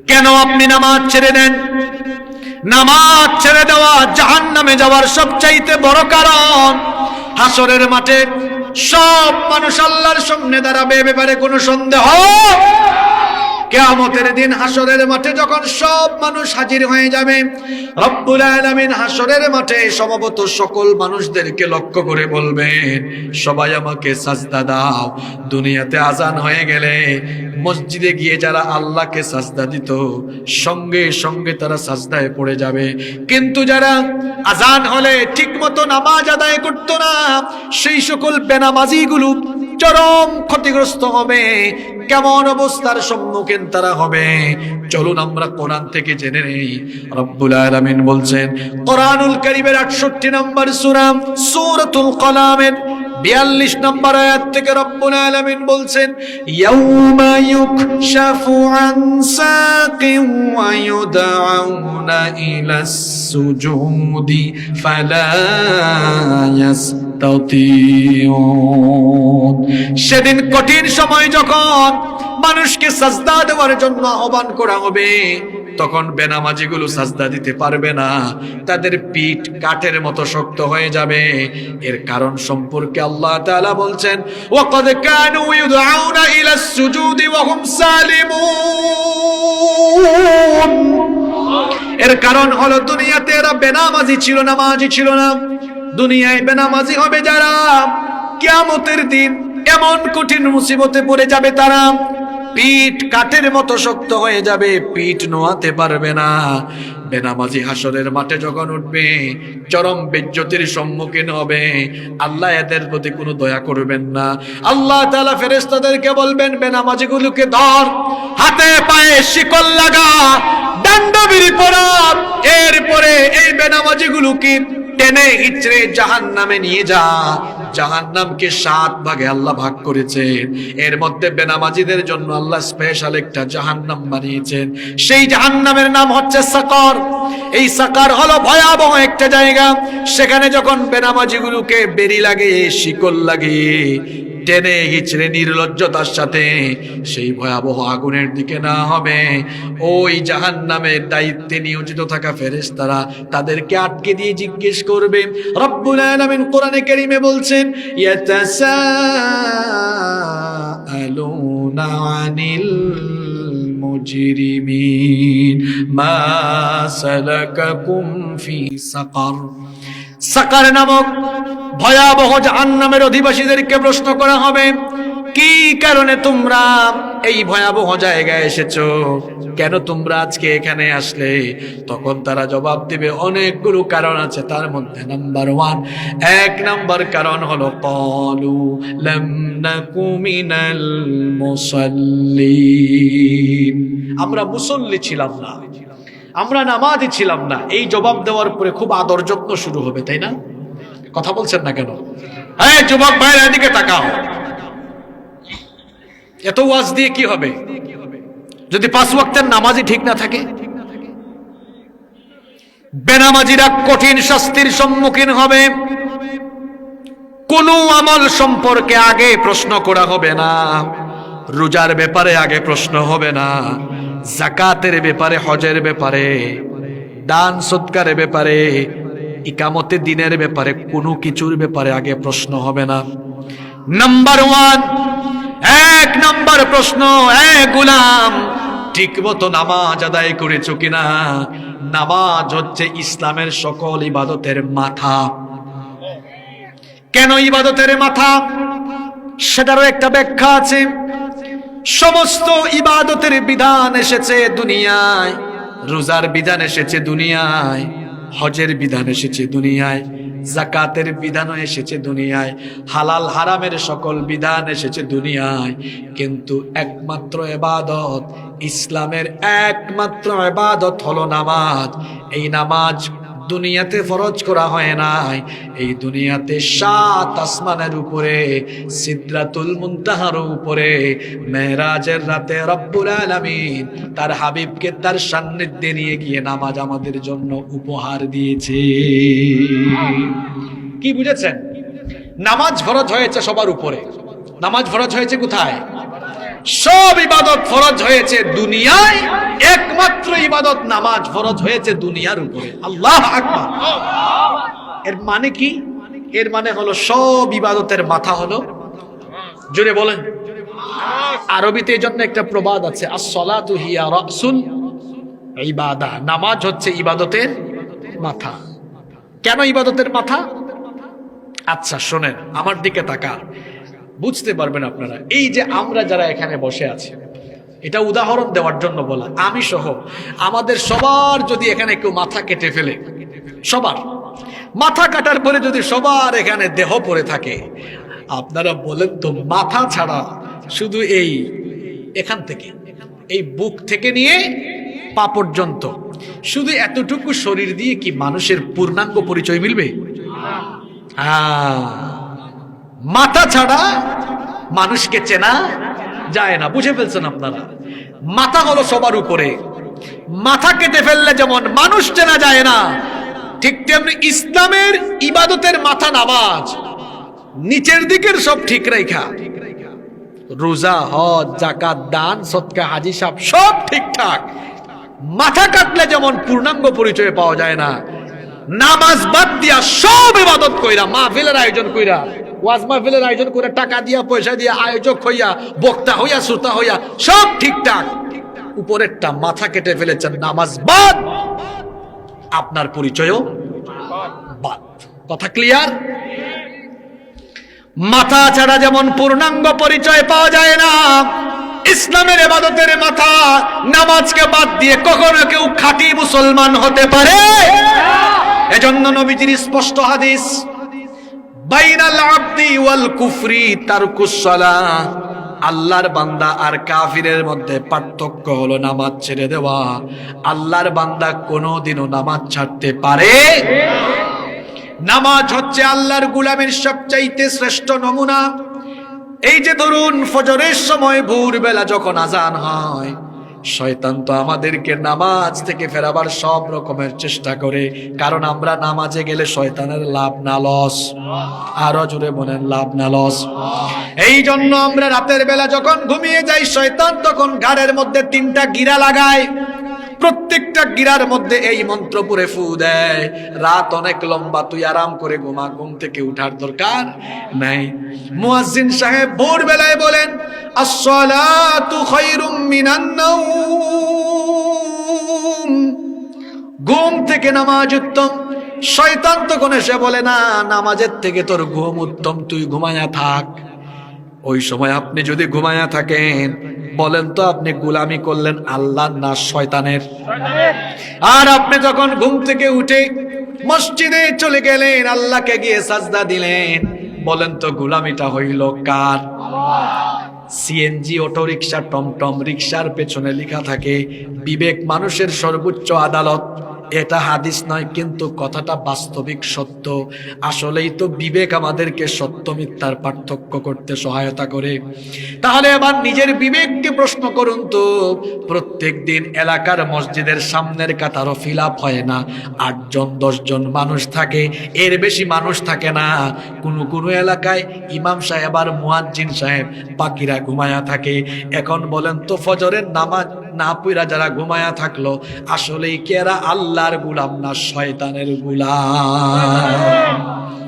কেন আপনি নামাজ ছেড়ে দেন? নামাজ ছেড়ে দেওয়া জাহান্নামে যাওয়ার সবচাইতে বড় কারণ। হাসরের মাঠে সব মানুষ আল্লাহর সামনে দাঁড়াবে, এ ব্যাপারে কোনো সন্দেহ? কিয়ামতের দিন হাসরের মাঠে যখন সব মানুষ হাজির হয়ে যাবে, রব্বুল আলামিন হাসরের মাঠে সমবেত সকল মানুষদেরকে লক্ষ্য করে বলবেন, সবাই আমাকে সাজদা দাও। দুনিয়াতে আজান হয়ে গেলে মসজিদে গিয়ে যারা আল্লাহকে সাজদা দিত, সঙ্গে সঙ্গে তারা সাজদায় পড়ে যাবে। কিন্তু যারা আজান হলে ঠিকমতো নামাজ আদায় করত না, সেই সকল বেনামাজিগুলো চরম ক্ষতিগ্রস্ত হবে। কেমন অবস্থার সম্মুখীন তারা হবে, চলুন আমরা কোরআন থেকে জেনে নেই। রব্বুল আলামিন বলছেন কোরআনুল কারীমের 68 নম্বর সূরা সূরাতুল কলামের 42 নম্বর আয়াত থেকে রব্বুল আলামিন বলছেন, ইয়াউমা ইউকশাফু আন সাকিন ওয়া ইউদআউনা ইলাস সুজুদি ফালা ইয়াস্তাতিউন। সেদিন কঠিন সময় যখন মানুষকে সাজদা দেওয়ার জন্য আহ্বান করা হবে, তখন বেনামাজিগুলো সাজদা দিতে পারবে না, তাদের পিঠ কাঠের মতো শক্ত হয়ে যাবে। এর কারণ সম্পর্কে আল্লাহ তাআলা বলছেন, ওয়াকাদ কানু ইউদআউনা ইলাস সুজুদি ওয়া হুম সালিমুন। এর কারণ হলো দুনিয়াতে এরা বেনামাজি ছিল, নামাজি ছিল না। দুনিয়ায় বেনামাজি হবে যারা, কিয়ামতের দিন এমন কঠিন মুসিবতে পড়ে যাবে তারা, পিঠ কাঠের মতো শক্ত হয়ে যাবে, পিঠ নোয়াতে পারবে না। বেনামাজি হাসরের মাঠে যখন উঠবে, চরম বেজ্জতির সম্মুখীন হবে। আল্লাহ এদের প্রতি কোনো দয়া করবেন না। আল্লাহ তাআলা ফেরেশতাদেরকে বলবেন, বেনামাজিগুলোকে ধর, হাতে পায়ে শিকল লাগা, দণ্ডবিড়ি পরা। এরপরে এই বেনামাজিগুলোকে টেনে হিচড়ে জাহান্নামে নিয়ে যা। জাহান্নামকে 7 ভাগে আল্লাহ ভাগ করেছেন। এর মধ্যে বেনামাজিদের জন্য আল্লাহ স্পেশাল একটা জাহান্নাম বানিয়েছেন। সেই জাহান্নামের নাম হচ্ছে সাকার। এই সাকার হলো ভয়াবহ একটা জায়গা। সেখানে যখন বেনামাজিগুলোকে বেড়ি লাগিয়ে, শিকল লাগিয়ে টেনে হিচড়ে নির্লজ্জতার সাথে সেই ভয়াবহ আগুনের দিকে না হবে, ওই জাহান্নামের দায়িত্বে নিয়োজিত থাকা ফেরেশতারা তাদেরকে আটকে দিয়ে জিজ্ঞেস করবে। রব্বুল আলামিন কোরআনে কারীমে বলছেন, ইয়াতাসাআলুনা আনিল মুজরিমিন মা সালাকাকুম ফি সাকার। সাকার নামক ভয়াবহ জাহান্নামের অধিবাসীদেরকে প্রশ্ন করা হবে, কি কারণে তোমরা এই ভয়াবহ জায়গায় এসেছো? কেন তোমরা আজকে এখানে আসলে? তখন তারা জবাব দিবে, অনেকগুলো কারণ আছে, তার মধ্যে এক নাম্বার কারণ হলো ক্বালু লাম নাকু মিনাল মুসাল্লিন। আমরা মুসল্লি ছিলাম না, আমরা নামাজি ছিলাম না। এই জবাব দেওয়ার পরে খুব আদর যত্ন শুরু হবে, তাই না? কথা বলছেন না কেন? হ্যাঁ যুবক ভাইরা এদিকে তাকাও। এত ওয়াজ দিয়ে কি হবে যদি 5 ওয়াক্তের নামাজই ঠিক না থাকে? বেনামাজিরা কঠিন শাস্তির সম্মুখীন হবে। কোনো আমল সম্পর্কে আগে প্রশ্ন করা হবে না। রোজার ব্যাপারে আগে প্রশ্ন হবে না, যাকাতের ব্যাপারে, হজের ব্যাপারে, দান সদকারের ব্যাপারে, ইকামতে দিনের ব্যাপারে, কোনো কিছুর ব্যাপারে আগে প্রশ্ন হবে না। নাম্বার 1, 1 নাম্বার প্রশ্ন, গোলাম ঠিক মতো নামাজ আদায় করেছো কিনা? নামাজ হচ্ছে ইসলামের সকল ইবাদতের মাথা। কেন ইবাদতের মাথা? সেটারও একটা ব্যাখ্যা আছে। সমস্ত ইবাদতের বিধান এসেছে দুনিয়ায়। রোজার বিধান এসেছে দুনিয়ায়, হজের বিধান এসেছে দুনিয়ায়, যাকাতের বিধানও এসেছে দুনিয়ায়, হালাল হারামের সকল বিধান এসেছে দুনিয়ায়। কিন্তু একমাত্র ইবাদত, ইসলামের একমাত্র ইবাদত হলো নামাজ। এই নামাজ দুনিয়াতে ফরজ করা হয় নাই। এই দুনিয়াতে 7 আসমানের উপরে, সিদরাতুল মুনতাহার উপরে, মেরাজের রাতে রব্বুল আলামিন তার হাবিবকে তার সান্নিধ্যে নিয়ে গিয়ে নামাজ আমাদের জন্য উপহার দিয়েছে। কি বুঝেছেন? নামাজ ফরজ হয়েছে সবার উপরে। নামাজ ফরজ হয়েছে কোথায়? সব ইবাদত ফরজ হয়েছে দুনিয়ায়, একমাত্র ইবাদত নামাজ ফরজ হয়েছে দুনিয়ার উপরে। আল্লাহু আকবার। এর মানে কি? এর মানে হলো সব ইবাদতের মাথা হলো, জোরে বলেন, আরবিতে এই জন্য একটা প্রবাদ আছে, আস-সালাতু হিয়া রাসুল ইবাদা, নামাজ হচ্ছে ইবাদতের মাথা। কেন ইবাদতের মাথা? আচ্ছা শোনেন, আমার দিকে তাকান, বুঝতে পারবেন আপনারা। এই যে আমরা যারা এখানে বসে আছি, এটা উদাহরণ দেওয়ার জন্য বলা, আমি সহ আমাদের সবার যদি এখানে কেউ মাথা কেটে ফেলে, সবার মাথা কাটার পরে যদি সবার এখানে দেহ পড়ে থাকে, আপনারা বলেন তো মাথা ছাড়া শুধু এখান থেকে, এই বুক থেকে নিয়ে পা পর্যন্ত শুধু এতটুকু শরীর দিয়ে কি মানুষের পূর্ণাঙ্গ পরিচয় মিলবে? মাথা ছাড়া মানুষকে চেনা যায় না। বুঝে ফেলছেন আপনারা? মাথা হলো সবার উপরে, মাথা কেটে ফেললে যেমন মানুষ চেনা যায় না, ঠিক তেমনি ইসলামের ইবাদতের মাথা নামাজ, নিচের দিকের সব ঠিক রেখা, রোজা, হজ, যাকাত, দান, সদকা, হাজি সাহেব সব ঠিকঠাক, মাথা কাটলে যেমন পূর্ণাঙ্গ পরিচয় পাওয়া যায় না, নামাজ বাদ দিয়া সব ইবাদত কইরা, মাহফিলের আয়োজন কইরা, ওয়াজ মাহফিলের আয়োজন করে, টাকা দিয়া পয়সা দিয়া আয়োজক হইয়া, বক্তা হইয়া, শ্রোতা হইয়া সব ঠিকঠাক, উপরেরটা মাথা কেটে ফেলেছেন, নামাজ বাদ, আপনার পরিচয়ও বাদ। কথা ক্লিয়ার? মাথা ছাড়া যেমন পূর্ণাঙ্গ পরিচয় পাওয়া যায় না, ইসলামের ইবাদতের মাথা নামাজকে বাদ দিয়ে কখনো কেউ খাঁটি মুসলমান হতে পারে? এজন্য নবীজির স্পষ্ট হাদিস, বাইনাল আবদি ওয়াল কুফরি তারকুস সালাহ, আল্লাহর বান্দা আর কাফিরের মধ্যে পার্থক্য হলো নামাজ ছেড়ে দেওয়া। আল্লাহর বান্দা কোনোদিনও নামাজ ছাড়তে পারে। নামাজ হচ্ছে আল্লাহর গোলামের সবচাইতে শ্রেষ্ঠ নমুনা। এই যে ধরুন ফজরের সময় ভোরবেলা যখন আজান হয়, শয়তান তো আমাদেরকে নামাজ থেকে ফেরাবার সব রকমের চেষ্টা করে, কারণ আমরা নামাজে গেলে শয়তানের লাভ না লস? আরো জোরে বলেন, লাভ না লস? এই জন্য আমরা রাতের বেলা যখন ঘুমিয়ে যাই, শয়তান তখন ঘাড়ের মধ্যে 3টা গিরা লাগায়, প্রত্যেকটা গিরার মধ্যে এই মন্ত্র পড়ে ফু দেয়, রাত অনেক লম্বা, তুই আরাম করে ঘুমা, ঘুম থেকে উঠার দরকার নাই। মুয়াজ্জিন সাহেব ভোরবেলায় বলেন, আস-সালাতু খায়রুম মিনান নাওম, ঘুম থেকে নামাজ উত্তম। শয়তান তখন এসে বলে, না, নামাজের থেকে তোর ঘুম উত্তম, তুই ঘুমায়া থাক। ওই সময় আপনি যদি ঘুমায়া থাকেন, বলেন তো আপনি গোলামি করলেন আল্লাহর না শয়তানের? আর আপনি যখন ঘুম থেকে উঠে মসজিদে চলে গেলেন, আল্লাহকে গিয়ে সাজদা দিলেন, বলেন তো গোলামিটা হইল কার? সিএনজি, অটো রিক্সা, টমটম রিক্সার পেছনে লেখা থাকে বিবেক মানুষের সর্বোচ্চ আদালত। এটা হাদিস নয়, কিন্তু কথাটা বাস্তবিক সত্য। আসলেই তো বিবেক আমাদেরকে সত্য মিথ্যার পার্থক্য করতে সহায়তা করে। তাহলে এবার নিজের বিবেককে প্রশ্ন করুন তো, প্রত্যেক দিন এলাকার মসজিদের সামনের কাতারও ফিল আপ হয় না, 8 জন 10 জন মানুষ থাকে, এর বেশি মানুষ থাকে না। কোনো কোনো এলাকায় ইমাম সাহেব আর মুয়াজ্জিন সাহেব, বাকিরা ঘুমায়া থাকে। এখন বলেন তো ফজরের নামাজ না পড়া যারা ঘুমায়া থাকলো, আসলেই কি এরা আল্লাহর গোলাম না শয়তানের গোলাম?